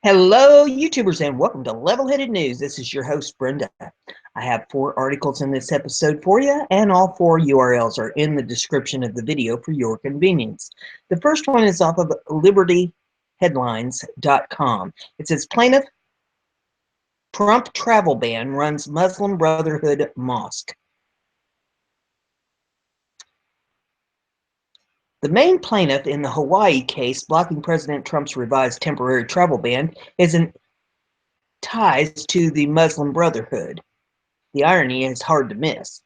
Hello, YouTubers, and welcome to Level-Headed News. This is your host, Brenda. I have 4 articles in this episode for you, and all 4 URLs are in the description of the video for your convenience. The first one is off of libertyheadlines.com. It says, Plaintiff Trump travel ban runs Muslim Brotherhood mosque. The main plaintiff in the Hawaii case blocking President Trump's revised temporary travel ban is in ties to the Muslim Brotherhood. The irony is hard to miss.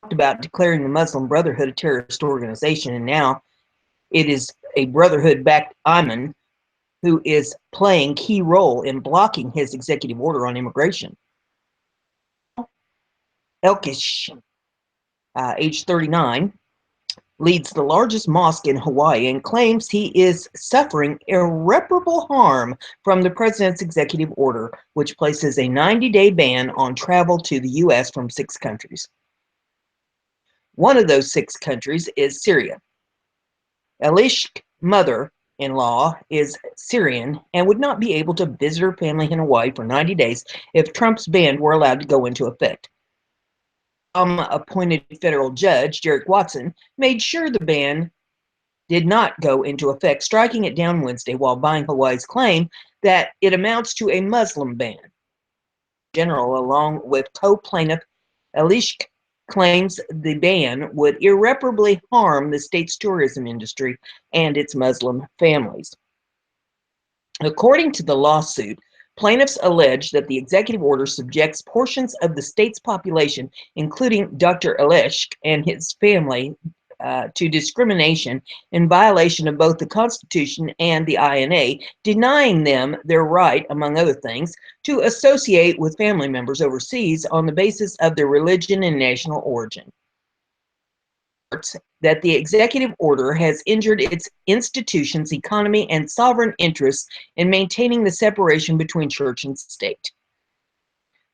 Talked about declaring the Muslim Brotherhood a terrorist organization, and now it is a Brotherhood-backed imam who is playing key role in blocking his executive order on immigration. Elkish, age 39, leads the largest mosque in Hawaii and claims he is suffering irreparable harm from the president's executive order, which places a 90-day ban on travel to the U.S. from 6 countries. One of those 6 countries is Syria. Elish's mother-in-law is Syrian and would not be able to visit her family in Hawaii for 90 days if Trump's ban were allowed to go into effect. Appointed federal judge Derek Watson made sure the ban did not go into effect, striking it down Wednesday while buying Hawaii's claim that it amounts to a Muslim ban. General, along with co-plaintiff Elish, claims the ban would irreparably harm the state's tourism industry and its Muslim families. According to the lawsuit, plaintiffs allege that the executive order subjects portions of the state's population, including Dr. Elish and his family, to discrimination in violation of both the Constitution and the INA, denying them their right, among other things, to associate with family members overseas on the basis of their religion and national origin. That the executive order has injured its institutions, economy, and sovereign interests in maintaining the separation between church and state.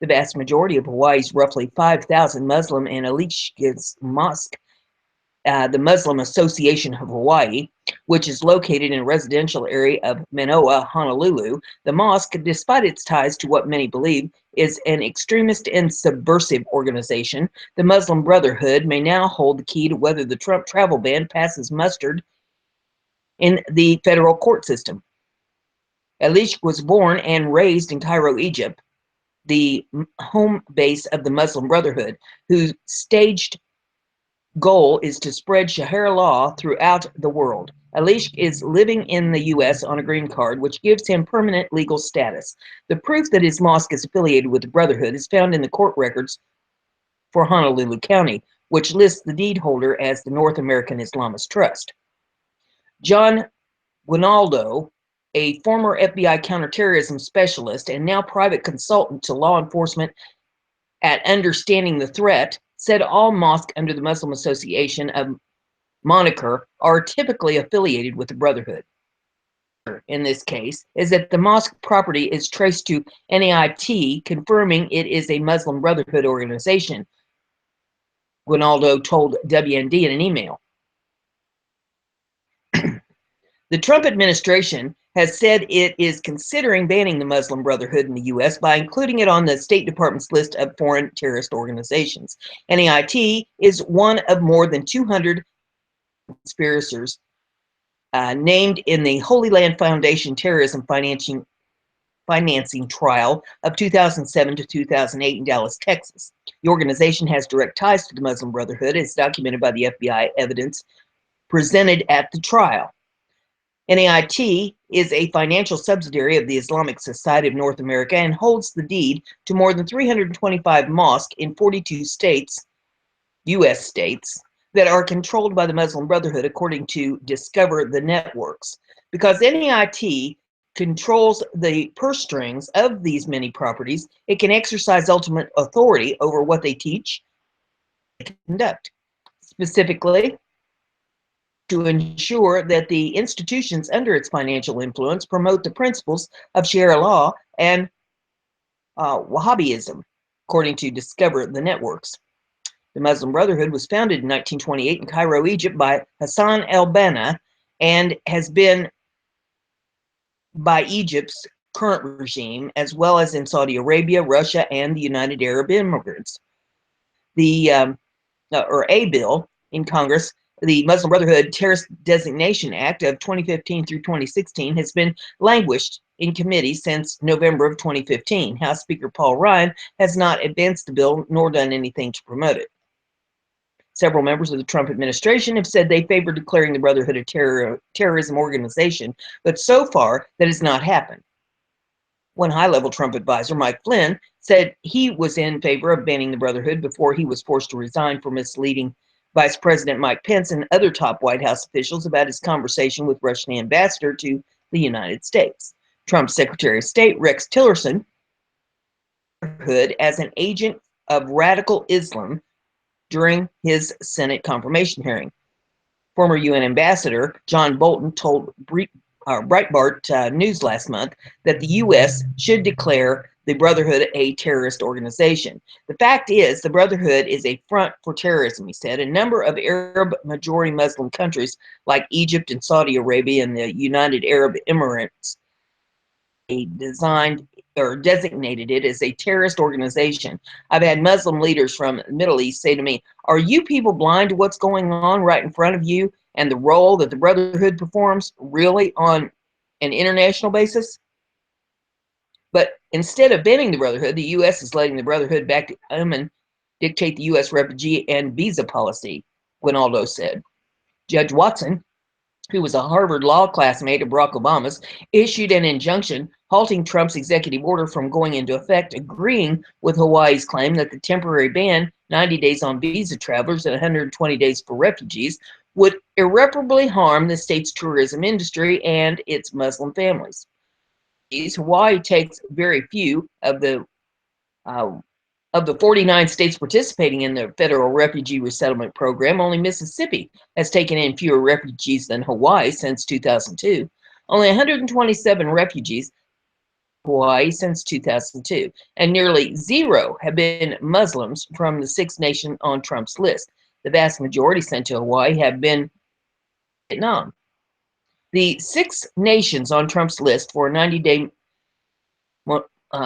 The vast majority of Hawaii's roughly 5,000 Muslim and Elish's mosque, the Muslim Association of Hawaii, which is located in a residential area of Manoa, Honolulu. The mosque, despite its ties to what many believe is an extremist and subversive organization, the Muslim Brotherhood, may now hold the key to whether the Trump travel ban passes muster in the federal court system. Elish was born and raised in Cairo, Egypt, the home base of the Muslim Brotherhood, whose staged goal is to spread Sharia law throughout the world. Elish is living in the U.S. on a green card, which gives him permanent legal status. The proof that his mosque is affiliated with the Brotherhood is found in the court records for Honolulu County, which lists the deed holder as the North American Islamist Trust. John Guinaldo, a former FBI counterterrorism specialist and now private consultant to law enforcement at Understanding the Threat, said all mosques under the Muslim Association of moniker are typically affiliated with the Brotherhood. In this case, is that the mosque property is traced to NAIT, confirming it is a Muslim Brotherhood organization, Guinaldo told WND in an email. The Trump administration has said it is considering banning the Muslim Brotherhood in the U.S. by including it on the State Department's list of foreign terrorist organizations. NAIT is one of more than 200 conspirators named in the Holy Land Foundation terrorism financing trial of 2007 to 2008 in Dallas, Texas. The organization has direct ties to the Muslim Brotherhood, as documented by the FBI evidence presented at the trial. NAIT is a financial subsidiary of the Islamic Society of North America and holds the deed to more than 325 mosques in 42 states, U.S. states, that are controlled by the Muslim Brotherhood, according to Discover the Networks. Because NAIT controls the purse strings of these many properties, it can exercise ultimate authority over what they teach and conduct. Specifically, to ensure that the institutions under its financial influence promote the principles of Sharia law and Wahhabism, according to Discover the Networks. The Muslim Brotherhood was founded in 1928 in Cairo, Egypt by Hassan al-Banna and has been by Egypt's current regime, as well as in Saudi Arabia, Russia, and the United Arab Emirates. A bill in Congress, the Muslim Brotherhood Terrorist Designation Act of 2015 through 2016, has been languished in committee since November of 2015. House Speaker Paul Ryan has not advanced the bill nor done anything to promote it. Several members of the Trump administration have said they favor declaring the Brotherhood a terrorism organization, but so far that has not happened. One high-level Trump advisor, Mike Flynn, said he was in favor of banning the Brotherhood before he was forced to resign for misleading Vice President Mike Pence and other top White House officials about his conversation with Russian ambassador to the United States. Trump's Secretary of State, Rex Tillerson, Brotherhood as an agent of radical Islam during his Senate confirmation hearing. Former UN Ambassador John Bolton told Breitbart News last month that the U.S. should declare the Brotherhood a terrorist organization. The fact is, the Brotherhood is a front for terrorism, he said. A number of Arab-majority Muslim countries like Egypt and Saudi Arabia and the United Arab Emirates designated it as a terrorist organization. I've had Muslim leaders from the Middle East say to me, "Are you people blind to what's going on right in front of you and the role that the Brotherhood performs really on an international basis?" But instead of banning the Brotherhood, the U.S. is letting the Brotherhood back to Yemen dictate the U.S. refugee and visa policy, Guinaldo said. Judge Watson, who was a Harvard law classmate of Barack Obama's, issued an injunction halting Trump's executive order from going into effect, agreeing with Hawaii's claim that the temporary ban, 90 days on visa travelers and 120 days for refugees, would irreparably harm the state's tourism industry and its Muslim families. Hawaii takes very few of the 49 states participating in the federal refugee resettlement program. Only Mississippi has taken in fewer refugees than Hawaii since 2002. Only 127 refugees in Hawaii since 2002, and nearly zero have been Muslims from the 6 nations on Trump's list. The vast majority sent to Hawaii have been Vietnam. The 6 nations on Trump's list for a 90-day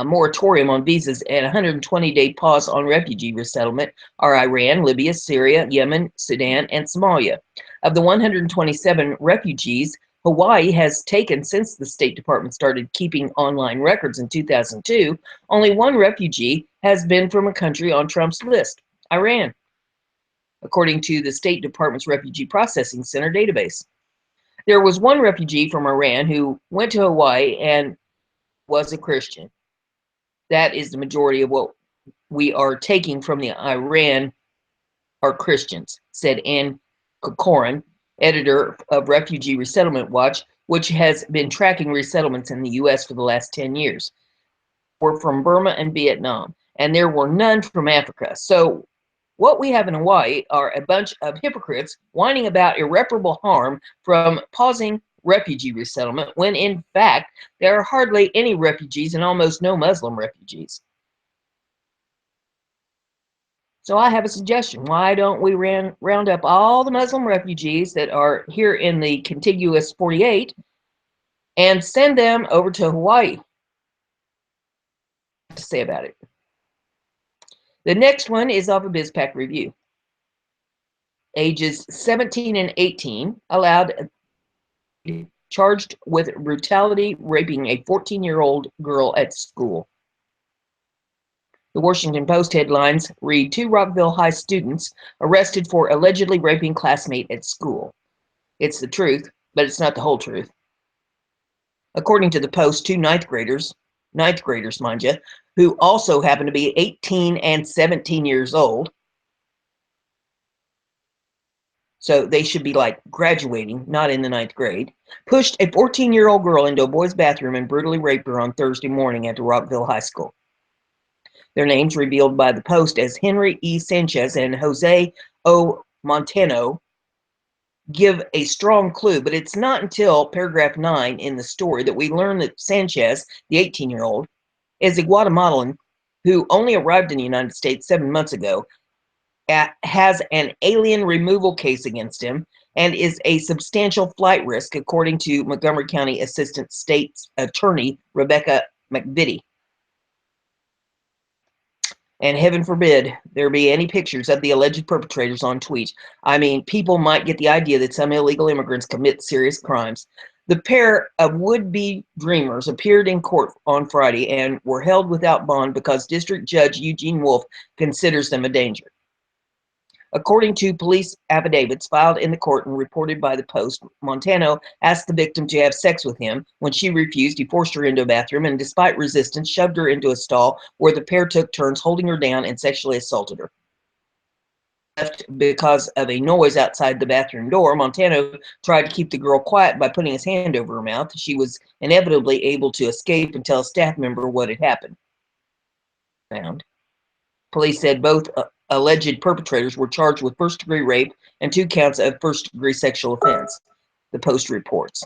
moratorium on visas and 120-day pause on refugee resettlement are Iran, Libya, Syria, Yemen, Sudan, and Somalia. Of the 127 refugees Hawaii has taken since the State Department started keeping online records in 2002, only 1 refugee has been from a country on Trump's list, Iran, according to the State Department's Refugee Processing Center database. There was 1 refugee from Iran who went to Hawaii and was a Christian. That is the majority of what we are taking from the Iran are Christians, said Ann Corcoran, editor of Refugee Resettlement Watch, which has been tracking resettlements in the U.S. for the last 10 years. Were from Burma and Vietnam, and there were none from Africa. So what we have in Hawaii are a bunch of hypocrites whining about irreparable harm from pausing refugee resettlement, when in fact there are hardly any refugees and almost no Muslim refugees. So I have a suggestion. Why don't we round up all the Muslim refugees that are here in the contiguous 48 and send them over to Hawaii? To say about it. The next one is off of BizPac Review. Ages 17 and 18 allowed charged with brutality raping a 14-year-old girl at school. The Washington Post headlines read, 2 Rockville High students arrested for allegedly raping classmate at school. It's the truth, but it's not the whole truth. According to the Post, 2 ninth graders, mind you, who also happen to be 18 and 17 years old, so they should be like graduating, not in the 9th grade, pushed a 14-year-old girl into a boy's bathroom and brutally raped her on Thursday morning at the Rockville High School. Their names revealed by the Post as Henry E. Sanchez and Jose O. Montano give a strong clue, but it's not until paragraph 9 in the story that we learn that Sanchez, the 18-year-old, is a Guatemalan who only arrived in the United States 7 months ago, has an alien removal case against him, and is a substantial flight risk, according to Montgomery County Assistant State's Attorney Rebecca McVitie. And heaven forbid there be any pictures of the alleged perpetrators on tweets. I mean, people might get the idea that some illegal immigrants commit serious crimes. The pair of would-be dreamers appeared in court on Friday and were held without bond because District Judge Eugene Wolf considers them a danger. According to police affidavits filed in the court and reported by the Post, Montano asked the victim to have sex with him. When she refused, he forced her into a bathroom and, despite resistance, shoved her into a stall where the pair took turns holding her down and sexually assaulted her. Left because of a noise outside the bathroom door, Montano tried to keep the girl quiet by putting his hand over her mouth. She was inevitably able to escape and tell a staff member what had happened. Police said both alleged perpetrators were charged with first-degree rape and 2 counts of first-degree sexual offense, the Post reports.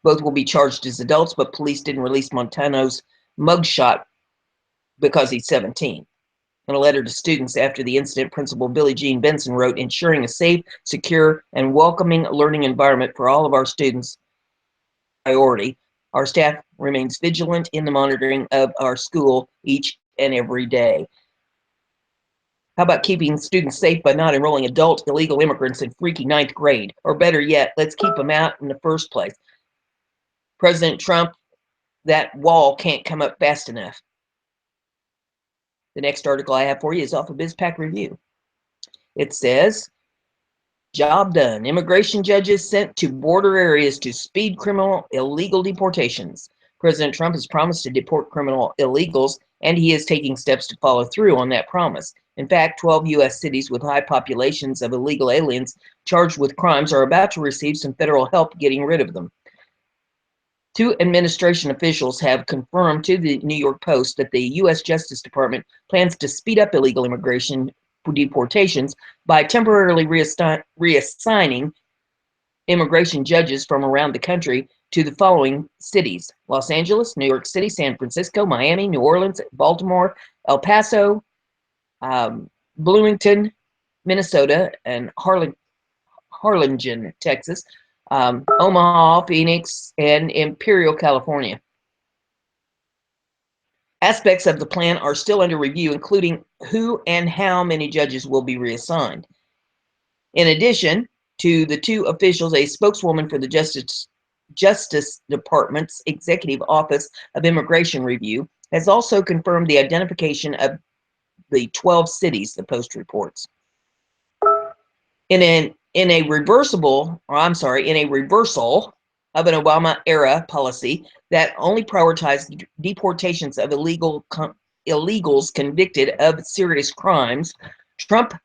Both will be charged as adults, but police didn't release Montano's mugshot because he's 17. In a letter to students after the incident, Principal Billie Jean Benson wrote, "Ensuring a safe, secure, and welcoming learning environment for all of our students priority. Our staff remains vigilant in the monitoring of our school each and every day." How about keeping students safe by not enrolling adult illegal immigrants in freaky 9th grade? Or better yet, let's keep them out in the first place. President Trump, that wall can't come up fast enough. The next article I have for you is off of BizPac Review. It says, job done. Immigration judges sent to border areas to speed criminal illegal deportations. President Trump has promised to deport criminal illegals, and he is taking steps to follow through on that promise. In fact, 12 U.S. cities with high populations of illegal aliens charged with crimes are about to receive some federal help getting rid of them. 2 administration officials have confirmed to the New York Post that the U.S. Justice Department plans to speed up illegal immigration deportations by temporarily reassigning immigration judges from around the country to the following cities: Los Angeles, New York City, San Francisco, Miami, New Orleans, Baltimore, El Paso, Bloomington, Minnesota, and Harlingen, Texas, Omaha, Phoenix, and Imperial, California. Aspects of the plan are still under review, including who and how many judges will be reassigned. In addition to the 2 officials, a spokeswoman for the Justice Department's Executive Office of Immigration Review has also confirmed the identification of the 12 cities, the Post reports. In a reversal of an Obama-era policy that only prioritized deportations of illegals convicted of serious crimes, Trump's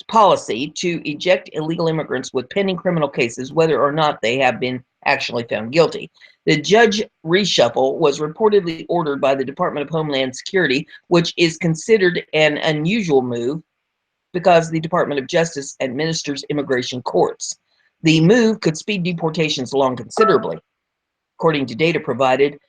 policy to eject illegal immigrants with pending criminal cases, whether or not they have been actually found guilty. The judge reshuffle was reportedly ordered by the Department of Homeland Security, which is considered an unusual move because the Department of Justice administers immigration courts. The move could speed deportations along considerably. According to data provided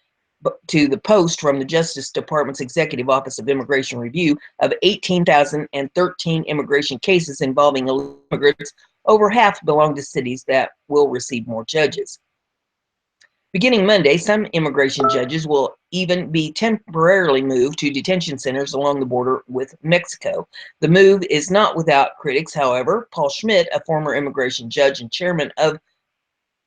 to the Post from the Justice Department's Executive Office of Immigration Review, of 18,013 immigration cases involving illegal immigrants, over half belong to cities that will receive more judges. Beginning Monday, some immigration judges will even be temporarily moved to detention centers along the border with Mexico. The move is not without critics, however. Paul Schmidt, a former immigration judge and chairman of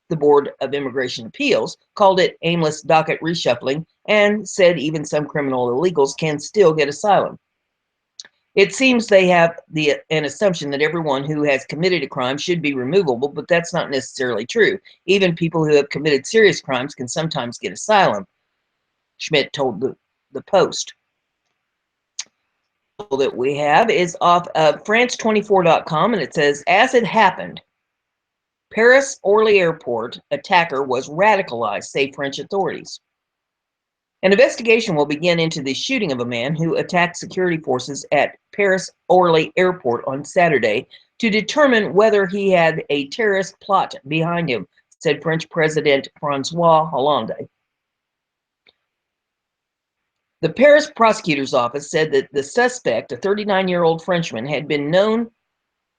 the Board of Immigration Appeals, called it aimless docket reshuffling and said even some criminal illegals can still get asylum. It seems they have an assumption that everyone who has committed a crime should be removable, but that's not necessarily true. Even people who have committed serious crimes can sometimes get asylum, Schmidt told the Post. That we have is off of France24.com, and it says, as it happened, Paris Orly Airport attacker was radicalized, say French authorities. An investigation will begin into the shooting of a man who attacked security forces at Paris Orly Airport on Saturday to determine whether he had a terrorist plot behind him, said French President François Hollande. The Paris prosecutor's office said that the suspect, a 39-year-old Frenchman, had been known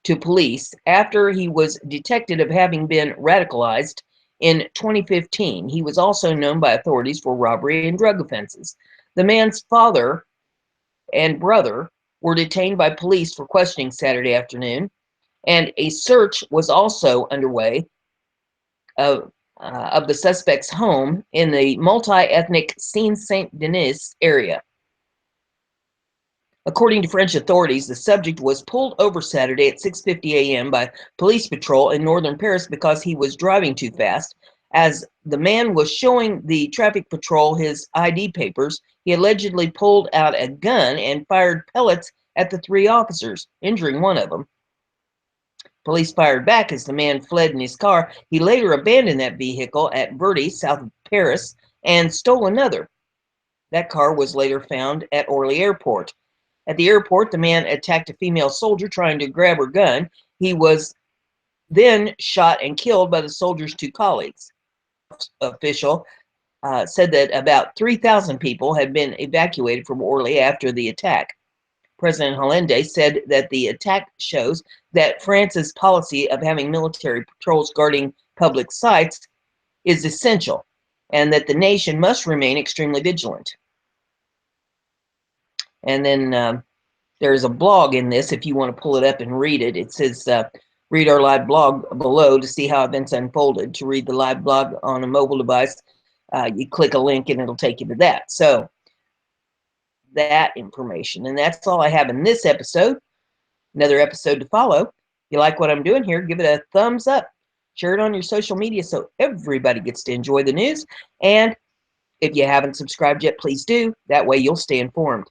to police after he was detected of having been radicalized in 2015. He was also known by authorities for robbery and drug offenses. The man's father and brother were detained by police for questioning Saturday afternoon, and a search was also underway of the suspect's home in the multi-ethnic Seine-Saint-Denis area. According to French authorities, the subject was pulled over Saturday at 6:50 a.m. by police patrol in northern Paris because he was driving too fast. As the man was showing the traffic patrol his ID papers, he allegedly pulled out a gun and fired pellets at the three officers, injuring one of them. Police fired back as the man fled in his car. He later abandoned that vehicle at Verdi, south of Paris, and stole another. That car was later found at Orly Airport. At the airport, the man attacked a female soldier trying to grab her gun. He was then shot and killed by the soldier's two colleagues. Official said that about 3,000 people had been evacuated from Orly after the attack. President Hollande said that the attack shows that France's policy of having military patrols guarding public sites is essential, and that the nation must remain extremely vigilant. And then there's a blog in this if you want to pull it up and read it. It says, read our live blog below to see how events unfolded. To read the live blog on a mobile device, you click a link and it'll take you to that. So that information. And that's all I have in this episode. Another episode to follow. If you like what I'm doing here, give it a thumbs up. Share it on your social media so everybody gets to enjoy the news. And if you haven't subscribed yet, please do. That way you'll stay informed.